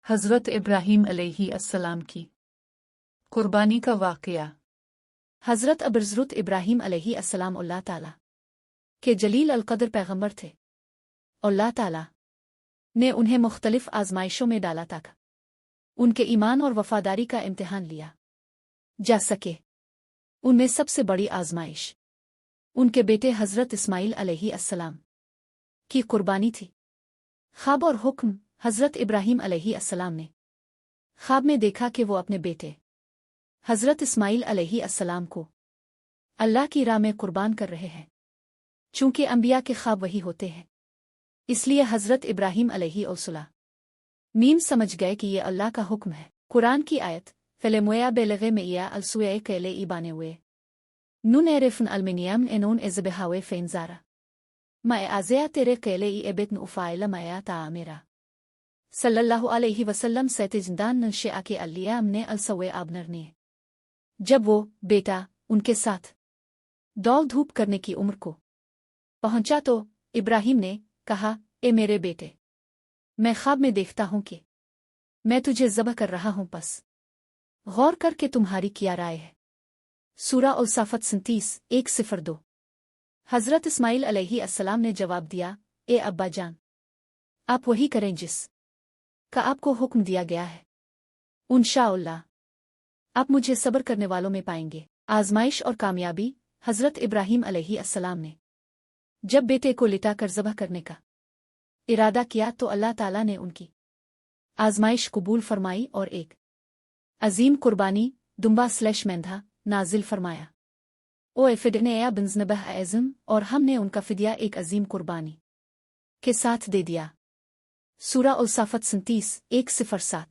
حضرت ابراہیم علیہ السلام کی قربانی کا واقعہ۔ حضرت ابرزرت ابراہیم علیہ السلام اللہ تعالیٰ کے جلیل القدر پیغمبر تھے۔ اللہ تعالیٰ نے انہیں مختلف آزمائشوں میں ڈالا تاکہ ان کے ایمان اور وفاداری کا امتحان لیا جا سکے۔ ان میں سب سے بڑی آزمائش ان کے بیٹے حضرت اسماعیل علیہ السلام کی قربانی تھی۔ خواب اور حکم۔ حضرت ابراہیم علیہ السلام نے خواب میں دیکھا کہ وہ اپنے بیٹے حضرت اسماعیل علیہ السلام کو اللہ کی راہ میں قربان کر رہے ہیں۔ چونکہ انبیاء کے خواب وہی ہوتے ہیں، اس لیے حضرت ابراہیم علیہ السلام سمجھ گئے کہ یہ اللہ کا حکم ہے۔ قرآن کی آیت فلمویا بلغے میں یا السوئے کیلے ایبانے ہوئے نون ایرفن المنیم انون ازبہاوے فینزارا میں آزیا تیرے کیلے ای ابتن افائل مایا تا میرا صلی اللہ علیہ وسلم سیتجندان نشے کے الیام نے السوئے آبنر نے جب وہ بیٹا ان کے ساتھ دوڑ دھوپ کرنے کی عمر کو پہنچا تو ابراہیم نے کہا، اے میرے بیٹے، میں خواب میں دیکھتا ہوں کہ میں تجھے ذبح کر رہا ہوں، پس غور کر کے تمہاری کیا رائے ہے۔ سورہ الصافات 37:1-2۔ حضرت اسماعیل علیہ السلام نے جواب دیا، اے ابا جان، آپ وہی کریں جس کا آپ کو حکم دیا گیا ہے۔ انشاءاللہ آپ مجھے صبر کرنے والوں میں پائیں گے۔ آزمائش اور کامیابی۔ حضرت ابراہیم علیہ السلام نے جب بیٹے کو لٹا کر ذبح کرنے کا ارادہ کیا تو اللہ تعالیٰ نے ان کی آزمائش قبول فرمائی اور ایک عظیم قربانی دمبا/مینڈھا نازل فرمایا۔ او فدیہ بنذبح اعظم، اور ہم نے ان کا فدیہ ایک عظیم قربانی کے ساتھ دے دیا۔ سورہ الصافات 37:1-7۔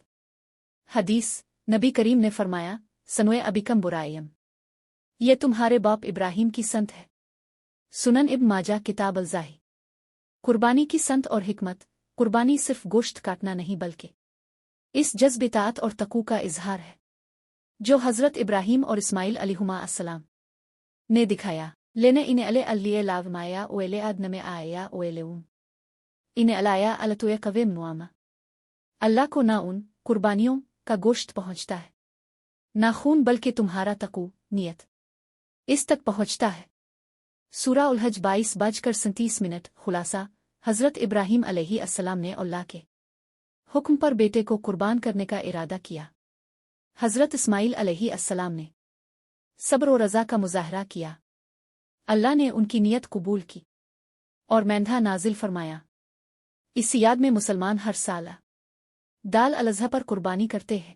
حدیث نبی کریم نے فرمایا، سنوے ابیکم برائیم، یہ تمہارے باپ ابراہیم کی سنت ہے۔ سنن ابن ماجہ کتاب الضحیہ۔ قربانی کی سنت اور حکمت۔ قربانی صرف گوشت کاٹنا نہیں بلکہ اس جذب اطاعت اور تقوی کا اظہار ہے جو حضرت ابراہیم اور اسماعیل علیہما السلام نے دکھایا۔ لینے انہیں علیہ لاو مایا اویلے آدنم آیا اویلون انہیں علایا التوے قویم نواما۔ اللہ کو نہ ان قربانیوں کا گوشت پہنچتا ہے نہ خون، بلکہ تمہارا تقوی نیت اس تک پہنچتا ہے۔ سورہ الحج 22:37۔ خلاصہ، حضرت ابراہیم علیہ السلام نے اللہ کے حکم پر بیٹے کو قربان کرنے کا ارادہ کیا۔ حضرت اسماعیل علیہ السلام نے صبر و رضا کا مظاہرہ کیا۔ اللہ نے ان کی نیت قبول کی اور مینڈھا نازل فرمایا۔ اس یاد میں مسلمان ہر سال دال الاضحیٰ پر قربانی کرتے ہیں۔